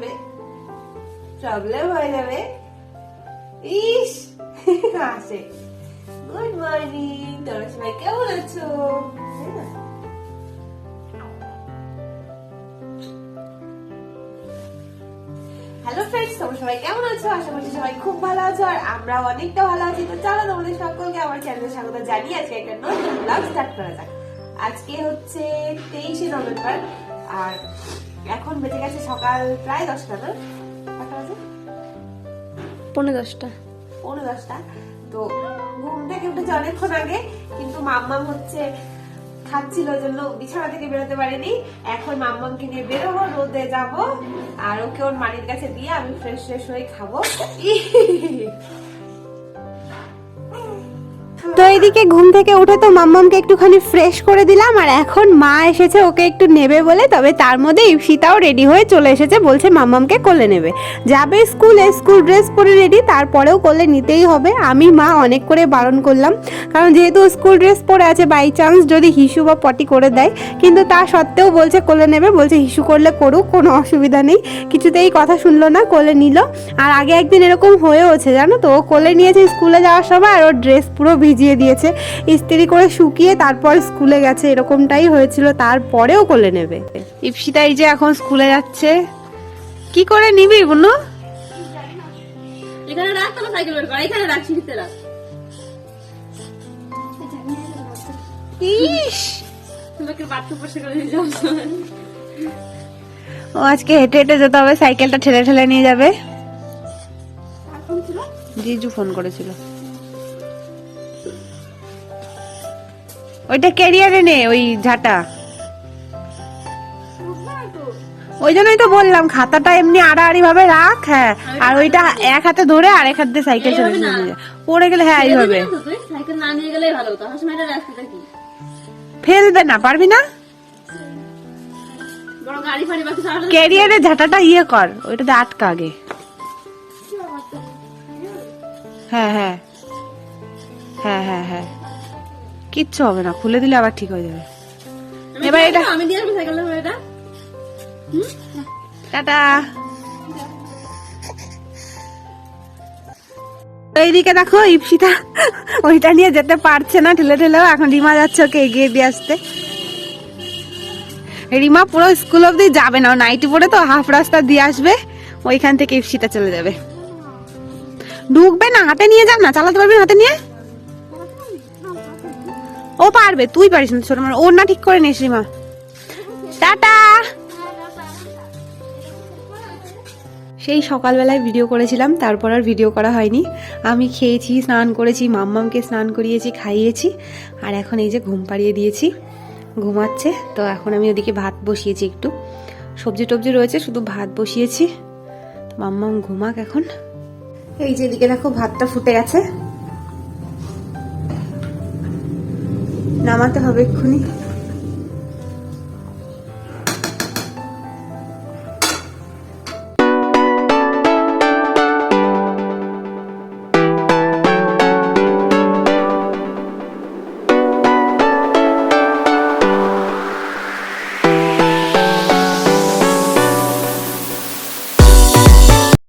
যাবে, প্রবলেম হয়ে যাবে। ইস হাসে। গুড মর্নিং, তোমরা সবাই কেমন আছো? হ্যালো ফ্রেন্ডস, তোমরা সবাই কেমন আছো? আশা করছি সবাই খুব ভালো আছো, আর আমরাও অনেকটা ভালো আছি। তো চলো তোমাদের সকলকে আমার চ্যানেলে স্বাগত জানিয়ে আজকে একটা নতুন ব্লগ স্টার্ট করা যাক। আজকে হচ্ছে 23শে নভেম্বর, আর এখন বেজে গেছে সকাল প্রায় 10টা, না? কটা বাজে? 10:15। তো ঘুম থেকে উঠেছে অনেকক্ষণ আগে, কিন্তু মাম্মাম হচ্ছে খাচ্ছিল, ওই জন্য বিছানা থেকে বেরোতে পারিনি। এখন মাম্মামকে নিয়ে বেরোবো, রোদে যাব, আর ওকে ওর মানির কাছে দিয়ে আমি ফ্রেশ হয়ে খাবো। তো এইদিকে ঘুম থেকে উঠে তো মাম্মামকে একটুখানি ফ্রেশ করে দিলাম, আর এখন মা এসেছে ওকে একটু নেবে বলে। তবে তার মধ্যে ইপসিতাও রেডি হয়ে চলে এসেছে, বলছে মাম্মামকে কোলে নেবে, যাবে স্কুলে, স্কুল ড্রেস পরে রেডি, তারপরেও কোলে নিতেই হবে। আমি মা অনেক করে বারণ করলাম, কারণ যেহেতু স্কুল ড্রেস পরে আছে, বাই চান্স যদি হিসু বা পটি করে দেয়, কিন্তু তা সত্ত্বেও বলছে কোলে নেবে, বলছে হিসু করলে করুক, কোনো অসুবিধা নেই। কিছুতেই কথা শুনলো না, কোলে নিল। আর আগে একদিন এরকম হয়েওছে জানো তো, ও কোলে নিয়েছে স্কুলে যাওয়ার সময়, আর ওর ড্রেস পুরো ভিজিয়ে দিয়েছে, ইস্ত্রি করে শুকিয়ে তারপর স্কুলে গেছে, এরকমটাই হয়েছিল। তারপরেও কোলে নেবে। ইপসিতা এই যে এখন স্কুলে যাচ্ছে, কি করে নিবি বুনু? এখানে রাখ, তো সাইকেল বের কর, এখানে রাখ, সিঁড়িতে রাখ। ইস, তোমাকে বাথরুম পরিষ্কার করে দিয়ে যাও। ও আজকে হেঁটে হেঁটে যেতে হবে, সাইকেলটা ঠেলে ঠেলে নিয়ে যাবে। জিজু ফোন করেছিল, ওইটা ক্যারিয়ারে নে, ওই ঝাঁটা। ওই জন্যই তো বললাম খাতাটা এমনি আড়াআড়ি ভাবে রাখ, হ্যাঁ, আর ওইটা এক হাতে ধরে আর এক হাত দিয়ে সাইকেল চালিয়ে নিয়ে যা। পড়ে গেলে হ্যাঁ এইভাবে সাইকেল না নিয়ে গেলেই ভালো হতো। হাসমাইটা রাস্তাটা কি ফেলবে না, পারবি না? বড় গাড়ি ফাড়ি বাকি চালালে ক্যারিয়ারে ঝাঁটাটা ইয়ে কর, ওইটাতে আটকা আগে। হ্যাঁ হ্যাঁ হ্যাঁ হ্যাঁ হ্যাঁ, কিচ্ছু হবে না, খুলে দিলে আবার ঠিক হয়ে যাবে। এবার এটা আমি দিয়ে আসবো সাইকেলটা করে, এটা টাটা। এইদিকে দেখো ইপসিতা ওইটা নিয়ে যেতে পারছে না, ঠেলে ঠেলেও। এখন রিমা যাচ্ছে ওকে এগিয়ে দিয়ে আসতে। রিমা পুরো স্কুল অব্দি যাবে না, ও নাইটি পরে তো হাফ রাস্তা দিয়ে আসবে, ওইখান থেকে ইপসিতা চলে যাবে। ঢুকবে না, হাতে নিয়ে যান না, চালাতে পারবি না হাতে নিয়ে? ও পারবে, তুই পারিস না, ছোট মানুষ। ওর না ঠিক করে নিস রিমা। টাটা। সেই সকালবেলায় ভিডিও করেছিলাম, তারপর আর ভিডিও করা হয়নি। আমি খেয়েছি, স্নান করেছি, মাম্মামকে স্নান করিয়েছি, খাইয়েছি, আর এখন এই যে ঘুম পাড়িয়ে দিয়েছি, ঘুমাচ্ছে। তো এখন আমি ওদিকে ভাত বসিয়েছি, একটু সবজি টবজি রয়েছে, শুধু ভাত বসিয়েছি। তো মাম্মাম ঘুমাক এখন। এই যে এদিকে দেখো ভাতটা ফুটে গেছে, নামাতে হবে এক্ষুনি।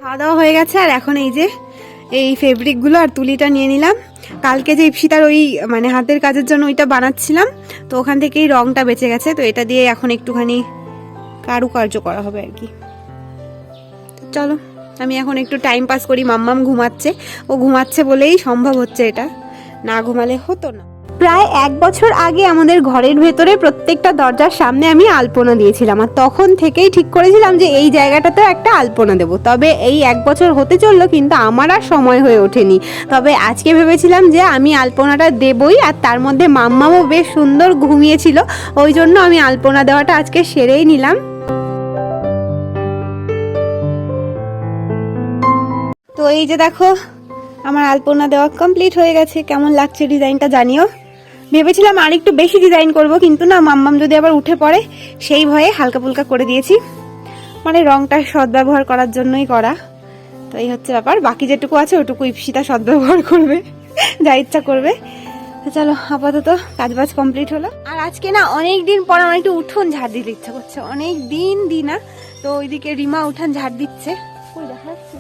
খাওয়া দাওয়া হয়ে গেছে, আর এখন এই যে এই ফেব্রিকগুলো আর তুলিটা নিয়ে নিলাম। কালকে যে ইপসিতার ওই মানে হাতের কাজের জন্য ওইটা বানাচ্ছিলাম, তো ওখান থেকেই রংটা বেঁচে গেছে, তো এটা দিয়ে এখন একটুখানি কারুকার্য করা হবে আর কি। চলো আমি এখন একটু টাইম পাস করি, মাম্মাম ঘুমাচ্ছে, ও ঘুমাচ্ছে বলেই সম্ভব হচ্ছে, এটা না ঘুমালে হতো না। প্রায় 1 বছর আগে আমাদের ঘরের ভেতরে প্রত্যেকটা দরজার সামনে আমি আলপনা দিয়েছিলাম, আর তখন থেকেই ঠিক করেছিলাম যে এই জায়গাটাতেও একটা আলপনা দেবো। তবে এই 1 বছর হতে চললো, কিন্তু আমার আর সময় হয়ে ওঠেনি। তবে আজকে ভেবেছিলাম যে আমি আলপনাটা দেবই, আর তার মধ্যে মাম্মামও বেশ সুন্দর ঘুমিয়েছিল, ওই জন্য আমি আলপনা দেওয়াটা আজকে সেরেই নিলাম। তো এই যে দেখো আমার আলপনা দেওয়া কমপ্লিট হয়ে গেছে। কেমন লাগছে ডিজাইনটা জানিও। ভেবেছিলাম আর একটু বেশি ডিজাইন করব, কিন্তু না, মাম্মাম যদি আবার উঠে পড়ে সেই ভয়ে হালকা ফুলকা করে দিয়েছি, মানে রংটা সদ্ব্যবহার করার জন্যই করা। তো এই হচ্ছে ব্যাপার, বাকি যেটুকু আছে ওটুকু ইপসিতা সদ্ব্যবহার করবে, যা ইচ্ছা করবে। তো চলো আপাতত কাজবাজ কমপ্লিট হলো। আর আজকে না অনেক দিন পর আমার একটু উঠোন ঝাড় দিতে ইচ্ছা করছে, অনেক দিন দিই না, তো ওইদিকে রিমা উঠান ঝাড় দিচ্ছে, ওই দেখা যাচ্ছে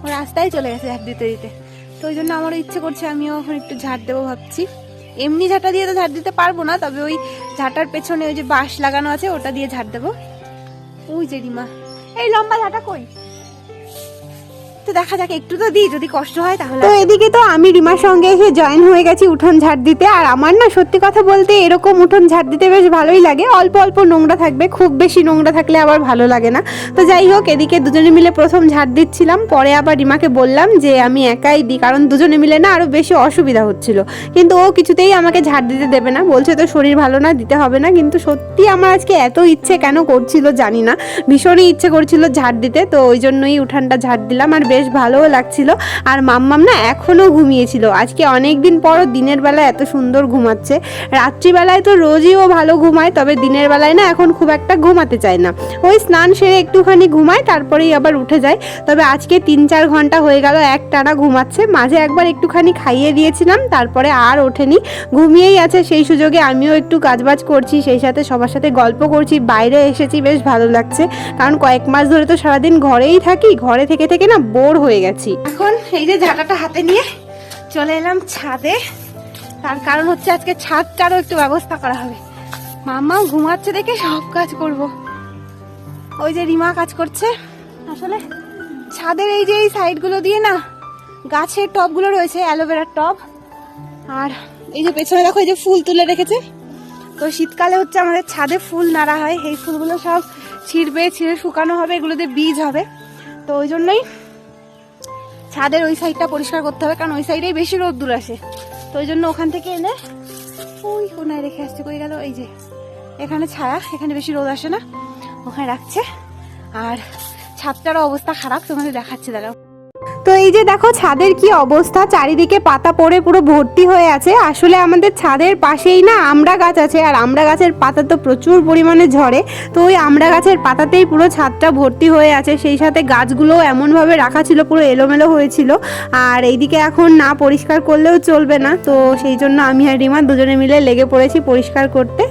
ও রাস্তায় চলে গেছে ঝাড় দিতে দিতে। তো ওই জন্য আমারও ইচ্ছে করছে আমিও এখন একটু ঝাড় দেবো ভাবছি। এমনি ঝাঁটা দিয়ে তো ঝাড় দিতে পারবো না, তবে ওই ঝাঁটার পেছনে ওই যে বাঁশ লাগানো আছে ওটা দিয়ে ঝাড় দেবো। ওই যে রিমা, এই লম্বা ঝাঁটা কই? তো দেখা যাক, একটু তো দিই, যদি কষ্ট হয় তাহলে। তো এদিকে তো আমি রিমার সঙ্গে এসে জয়েন হয়ে গেছি উঠোন ঝাড় দিতে। আর আমার না সত্যি কথা বলতে এরকম উঠোন ঝাড় দিতে বেশ ভালোই লাগে, অল্প অল্প নোংরা থাকবে, খুব বেশি নোংরা থাকলে আবার ভালো লাগে না। তো যাই হোক, এদিকে দুজনে মিলে প্রথম ঝাড় দিচ্ছিলাম, পরে আবার রিমাকে বললাম যে আমি একাই দিই, কারণ দুজনে মিলে না আরো বেশি অসুবিধা হচ্ছিল। কিন্তু ও কিছুতেই আমাকে ঝাড় দিতে দেবে না, বলছে তো শরীর ভালো না, দিতে হবে না। কিন্তু সত্যি আমার আজকে এত ইচ্ছে কেন করছিল জানি না, ভীষণই ইচ্ছে করছিল ঝাড় দিতে, তো ওই জন্যই উঠানটা ঝাড় দিলাম। আর বেশ ভালোও লাগছিল। আর মাম্মাম না এখনো ঘুমিয়েছিল, আজকে অনেক দিন পরও দিনের বেলা এত সুন্দর ঘুমাচ্ছে। রাত্রিবেলায় তো রোজই ও ভালো ঘুমায়, তবে দিনের বেলায় না এখন খুব একটা ঘুমাতে চায় না, ওই স্নান সেরে একটুখানি ঘুমায় তারপরেই আবার উঠে যায়। তবে আজকে 3-4 ঘন্টা হয়ে গেল একটানা ঘুমাচ্ছে, মাঝে একবার একটুখানি খাইয়ে দিয়েছিলাম, তারপরে আর ওঠেনি, ঘুমিয়েই আছে। সেই সুযোগে আমিও একটু কাজবাজ করছি, সেই সাথে সবার সাথে গল্প করছি, বাইরে এসেছি, বেশ ভালো লাগছে। কারণ কয়েক মাস ধরে তো সারাদিন ঘরেই থাকি, ঘরে থেকে থেকে না বোর হয়ে গেছি। এখন এই যে ঝাঁটাটা হাতে নিয়ে চলে এলাম ছাদে, তার কারণ হচ্ছে আজকে ছাদটারও একটু ব্যবস্থা করা হবে। মাম্মা ঘুমাচ্ছে দেখে সব কাজ করব। ওই যে রিমা কাজ করছে। আসলে ছাদের এই যে এই সাইডগুলো দিয়ে না গাছের টবগুলো রয়েছে, অ্যালোভেরার টব, আর এই যে পেছনে দেখো এই যে ফুল তুলে রেখেছে। তো শীতকালে হচ্ছে আমাদের ছাদে ফুল নাড়া হয়, এই ফুলগুলো সব ছিঁড়ে শুকানো হবে, এগুলোতে বীজ হবে। তো ওই জন্যই ছাদের ওই সাইডটা পরিষ্কার করতে হবে, কারণ ওই সাইডেই বেশি রোদ্দুর আসে। তো ওই জন্য ওখান থেকে এনে ওই কোনায় রেখে আসছে, কই গেল, এই যে এখানে ছায়া, এখানে বেশি রোদ আসে না, ওখানে রাখছে। আর ছাদটারও অবস্থা খারাপ, তোমাদের দেখাচ্ছে দাঁড়াও। তো এই যে দেখো ছাদের কি অবস্থা, চারিদিকে পাতা পড়ে পুরো ভর্তি হয়ে আছে। আসলে আমাদের ছাদের পাশেই না আমড়া গাছ আছে, আর আমড়া গাছের পাতা তো প্রচুর পরিমাণে ঝরে, তো ওই আমড়া গাছের পাতাতেই পুরো ছাদটা ভর্তি হয়ে আছে। সেই সাথে গাছগুলো এমনভাবে রাখা ছিল পুরো এলোমেলো হয়েছিল, আর এইদিকে এখন না পরিষ্কার করলেও চলবে না। তো সেই জন্য আমি আর রিমা দুজনে মিলে লেগে পড়েছি পরিষ্কার করতে,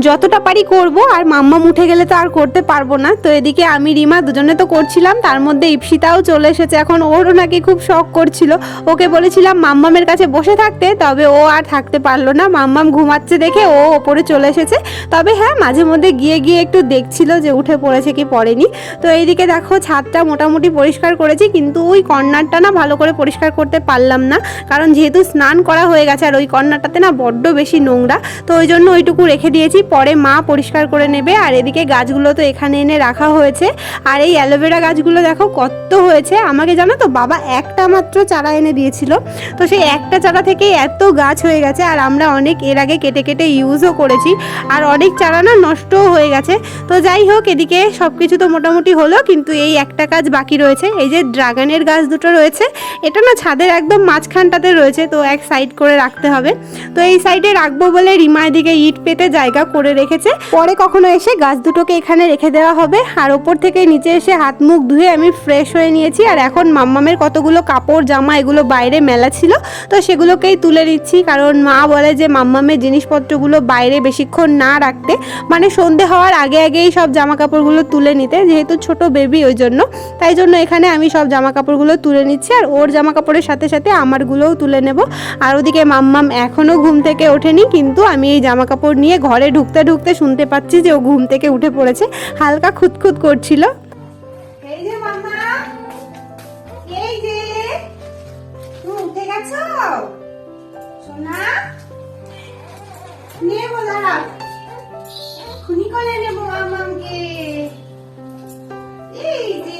যতটা পারি করব। আর মাম্মাম উঠে গেলে তো আর করতে পারবো না। তো এদিকে আমি রিমা দুজনে তো করছিলাম, তার মধ্যে ইপসিতাও চলে এসেছে। এখন ওরও নাকি খুব শখ করছিল, ওকে বলেছিলাম মাম্মামের কাছে বসে থাকতে, তবে ও আর থাকতে পারলো না, মাম্মাম ঘুমাচ্ছে দেখে ও ওপরে চলে এসেছে। তবে হ্যাঁ, মাঝে মধ্যে গিয়ে গিয়ে একটু দেখছিল যে উঠে পড়েছে কি পড়েনি। তো এইদিকে দেখো ছাদটা মোটামুটি পরিষ্কার করেছি, কিন্তু ওই কর্নারটা না ভালো করে পরিষ্কার করতে পারলাম না, কারণ যেহেতু স্নান করা হয়ে গেছে আর ওই কর্নারটাতে না বড্ড বেশি নোংরা, তো ওই জন্য ওইটুকু রেখে দিয়েছি, পরে মা পরিষ্কার করে নেবে। আর এদিকে গাছগুলো তো এখানে এনে রাখা হয়েছে, আর এই অ্যালোভেরা গাছগুলো দেখো কত হয়েছে। আমাকে জানো তো বাবা একটা মাত্র চারা এনে দিয়েছিল, তো সেই একটা চারা থেকেই এত গাছ হয়ে গেছে। আর আমরা অনেক এর আগে কেটে কেটে ইউজও করেছি, আর অনেক চারা না নষ্টও হয়ে গেছে। তো যাই হোক, এদিকে সব কিছু তো মোটামুটি হলো, কিন্তু এই একটা কাজ বাকি রয়েছে। এই যে ড্রাগনের গাছ দুটো রয়েছে, এটা না ছাদের একদম মাঝখানটাতে রয়েছে, তো এক সাইড করে রাখতে হবে। তো এই সাইডে রাখবো বলে রিমা এদিকে ইট পেতে জায়গা করে রেখেছে, পরে কখনো এসে গাছ দুটোকে এখানে রেখে দেওয়া হবে। আর ওপর থেকে নিচে এসে হাত মুখ ধুয়ে আমি ফ্রেশ হয়ে নিয়েছি। আর এখন মাম্মামের কতগুলো কাপড় জামা এগুলো বাইরে মেলা ছিল, তো সেগুলোকেই তুলে নিচ্ছি, কারণ মা বলে যে মাম্মামের জিনিসপত্রগুলো বাইরে বেশিক্ষণ না রাখতে, মানে সন্ধে হওয়ার আগে আগেই সব জামা কাপড়গুলো তুলে নিতে, যেহেতু ছোট বেবি ওই জন্য। তাই জন্য এখানে আমি সব জামা কাপড়গুলো তুলে নিচ্ছি, আর ওর জামা কাপড়ের সাথে সাথে আমারগুলোও তুলে নেব। আর ওদিকে মাম্মাম এখনো ঘুম থেকে ওঠেনি, কিন্তু আমি এই জামা কাপড় নিয়ে ঘরে ঢুকতে ঢুকতে শুনতে পাচ্ছি যে ও ঘুম থেকে উঠে পড়েছে, হালকা খুঁতখুত করছিল। এই যে মাম্মা, এই যে তুমি উঠে গেছো সোনা, নেবো দাঁড়া, খুনি করে নেবো মাম্মামকে, এই যে।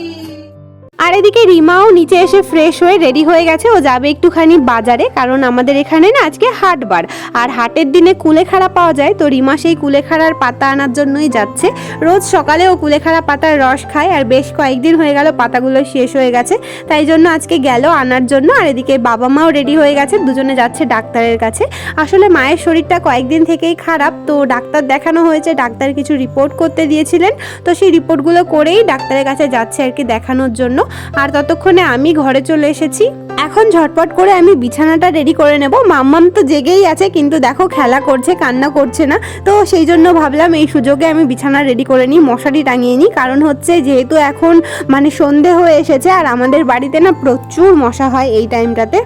আর এদিকে রিমাও নিচে এসে ফ্রেশ হয়ে রেডি হয়ে গেছে, ও যাবে একটুখানি বাজারে, কারণ আমাদের এখানে না আজকে হাটবার, আর হাটের দিনে কুলেখাড়া পাওয়া যায়। তো রিমা সেই কুলেখাড়ার পাতা আনার জন্যই যাচ্ছে। রোজ সকালে ও কুলেখাড়া পাতার রস খায়, আর বেশ কয়েকদিন হয়ে গেল পাতাগুলো শেষ হয়ে গেছে, তাই জন্য আজকে গেল আনার জন্য। আর এদিকে বাবা মাও রেডি হয়ে গেছে, দুজনে যাচ্ছে ডাক্তারের কাছে। আসলে মায়ের শরীরটা কয়েকদিন থেকেই খারাপ, তো ডাক্তার দেখানো হয়েছে, ডাক্তার কিছু রিপোর্ট করতে দিয়েছিলেন, তো সেই রিপোর্টগুলো করেই ডাক্তারের কাছে যাচ্ছে আর কি দেখানোর জন্য। আর ততক্ষণে আমি ঘরে চলে এসেছি। এখন ঝটপট করে আমি বিছানাটা রেডি করে নেব। মাম্মাম তো জেগেই আছে, কিন্তু দেখো খেলা করছে, কান্না করছে না। তো সেই জন্য ভাবলাম এই সুযোগে আমি বিছানা রেডি করে নিই, মশারি টাঙিয়ে নিই। কারণ হচ্ছে যেহেতু এখন মানে সন্ধে হয়ে এসেছে, আর আমাদের বাড়িতে না প্রচুর মশা হয় এই টাইমটাতে।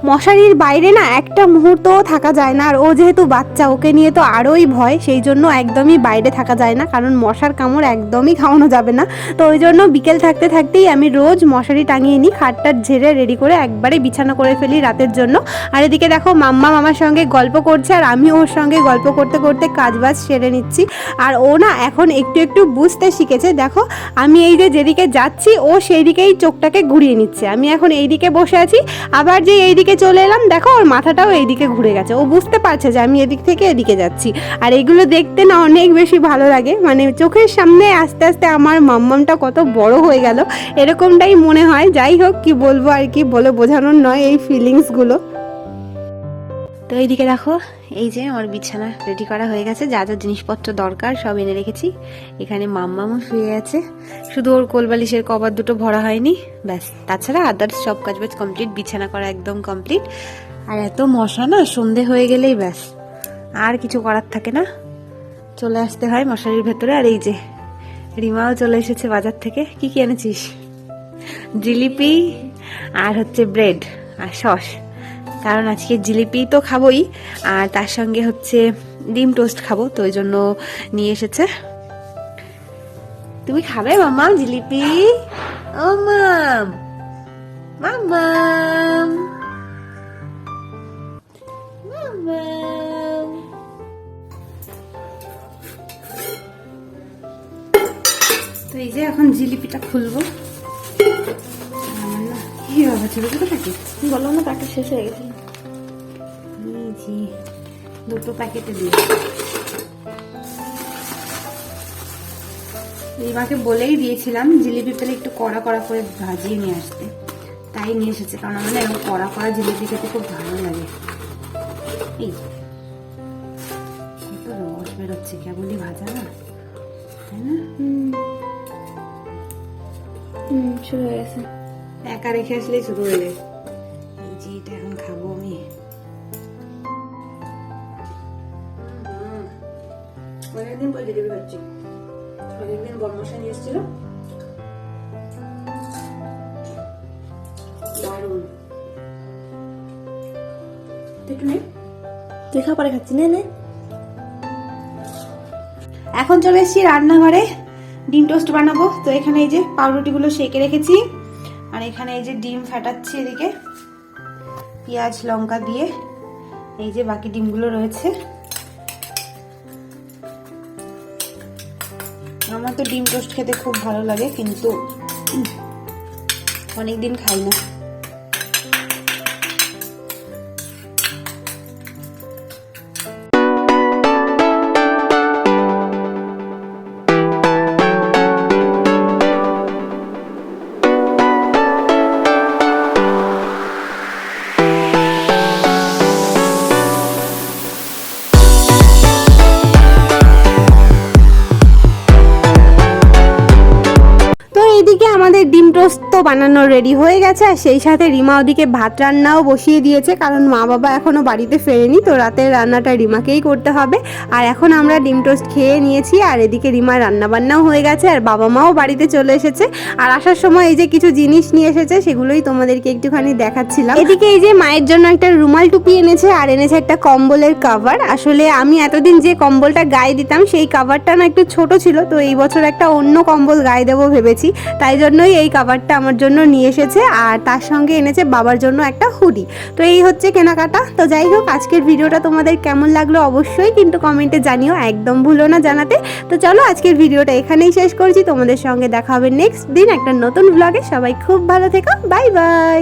মশারির বাইরে না একটা মুহূর্তও থাকা যায় না। আর ও যেহেতু বাচ্চা, ওকে নিয়ে তো আরোই ভয়, সেই জন্য একদমই বাইরে থাকা যায় না, কারণ মশার কামড় একদমই খাওয়ানো যাবে না। তো ওই জন্য বিকেল থাকতে থাকতেই আমি রোজ মশারি টাঙিয়ে নিই, খাটটার ঝেড়ে রেডি করে একবারে বিছানা করে ফেলি রাতের জন্য। আর এদিকে দেখো মাম্মা আমার সঙ্গে গল্প করছে, আর আমি ওর সঙ্গে গল্প করতে করতে কাজবাজ সেরে নিচ্ছি। আর ও না এখন একটু একটু বুঝতে শিখেছে। দেখো আমি এই যেদিকে যাচ্ছি ও সেই দিকেই চোখটাকে ঘুরিয়ে নিচ্ছে। আমি এখন এই দিকে বসে আছি, আবার যে এই দিকে চলে এলাম, দেখো ওর মাথাটাও এইদিকে ঘুরে গেছে। ও বুঝতে পারছে যে আমি এদিক থেকে এদিকে যাচ্ছি। আর এগুলো দেখতে না অনেক বেশি ভালো লাগে, মানে চোখের সামনে আস্তে আস্তে আমার মাম্মামটা কত বড় হয়ে গেল, এরকমটাই মনে হয়। যাই হোক, কি বলবো আর কি, বলে বোঝানোর নয় এই ফিলিংসগুলো। তো এইদিকে দেখো এই যে আমার বিছানা রেডি করা হয়ে গেছে, যা যা জিনিসপত্র দরকার সব এনে রেখেছি। এখানে মাম্মামও শুয়ে আছে, শুধু ওর কোলবালিশের কভার দুটো ভরা হয়নি, ব্যাস। তাছাড়া আদার্স সব কাজবাজ কমপ্লিট, বিছানা করা একদম কমপ্লিট। আর এত মশা না, সন্ধে হয়ে গেলেই ব্যাস আর কিছু করার থাকে না, চলে আসতে হয় মশারির ভেতরে। আর এই যে রিমাও চলে এসেছে বাজার থেকে। কি কি এনেছিস? জিলিপি আর হচ্ছে ব্রেড আর সস, কারণ আজকে জিলিপি তো খাবোই, আর তার সঙ্গে হচ্ছে ডিম টোস্ট খাবো, তো ওই জন্য নিয়ে এসেছে। তুমি খাবে মাম্মাম জিলিপি? ও মাম, মাম্মাম, মাম্মাম। তো এই যে এখন জিলিপিটা খুলবো। কি হবে, ছোট ছোট প্যাকেট? বললাম না প্যাকেট শেষ হয়ে গেছে। দুটো প্যাকেটে দিয়ে রিমাকে বলেই দিয়েছিলাম জিলিপি পেলে একটু কড়া কড়া করে ভাজিয়ে নিয়ে আসতে, তাই নিয়ে এসেছে। কারণ আমার না এরকম কড়া কড়া জিলিপি খেতে খুব ভালো লাগে। এই কত রস বেরোচ্ছে, কেবলই ভাজা না, তাই না? শুরু হয়ে গেছে। একা রেখে আসলেই শুরু হয়ে যায়। এই যে এটা এখন খাবো আমি। অনেকদিন পর জিলিপি খাচ্ছি, অনেকদিন বর্মশা নিয়ে এসেছিল, দারুণ। একটু নেই, তুই খাবারে খাচ্ছি না? এখন চলে এসেছি রান্নাঘরে, ডিম টোস্ট বানাবো। তো এখানে এই যে পাউরুটিগুলো সেঁকে রেখেছি, আর এখানে এই যে ডিম ফাটাচ্ছি, এদিকে পেঁয়াজ লঙ্কা দিয়ে। এই যে বাকি ডিমগুলো রয়েছে। আমার তো ডিম টোস্ট খেতে খুব ভালো লাগে, কিন্তু অনেকদিন খাই না। ডিম টোস্ট তো বানানো রেডি হয়ে গেছে, আর সেই সাথে রিমা ওদিকে ভাত রান্নাও বসিয়ে দিয়েছে, কারণ মা বাবা এখনো বাড়িতে ফেরেনি, তো রাতের রান্নাটা রিমাকেই করতে হবে। আর এখন আমরা ডিম টোস্ট খেয়ে নিয়েছি, আর এদিকে রিমার রান্না বান্নাও হয়ে গেছে, আর বাবা মাও বাড়িতে চলে এসেছে। আর আসার সময় এই যে কিছু জিনিস নিয়ে এসেছে, সেগুলোই তোমাদেরকে একটুখানি দেখাচ্ছিলাম। এদিকে এই যে মায়ের জন্য একটা রুমাল টুপি এনেছে, আর এনেছে একটা কম্বলের কভার। আসলে আমি এতদিন যে কম্বলটা গায়ে দিতাম সেই কভারটা না একটু ছোট ছিল, তো এই বছর একটা অন্য কম্বল গায়ে দেবো ভেবেছি, তাই জন্যই এই কভারটা আমার জন্য নিয়ে এসেছে। আর তার সঙ্গে এনেছে বাবার জন্য একটা হুডি। তো এই হচ্ছে কেনাকাটা। তো যাই হোক, আজকের ভিডিওটা তোমাদের কেমন লাগলো অবশ্যই কিন্তু কমেন্টে জানিও, একদম ভুলো না জানাতে। তো চলো আজকের ভিডিওটা এখানেই শেষ করছি, তোমাদের সঙ্গে দেখা হবে নেক্সট দিন একটা নতুন ব্লগে। সবাই খুব ভালো থেকো, বাই বাই।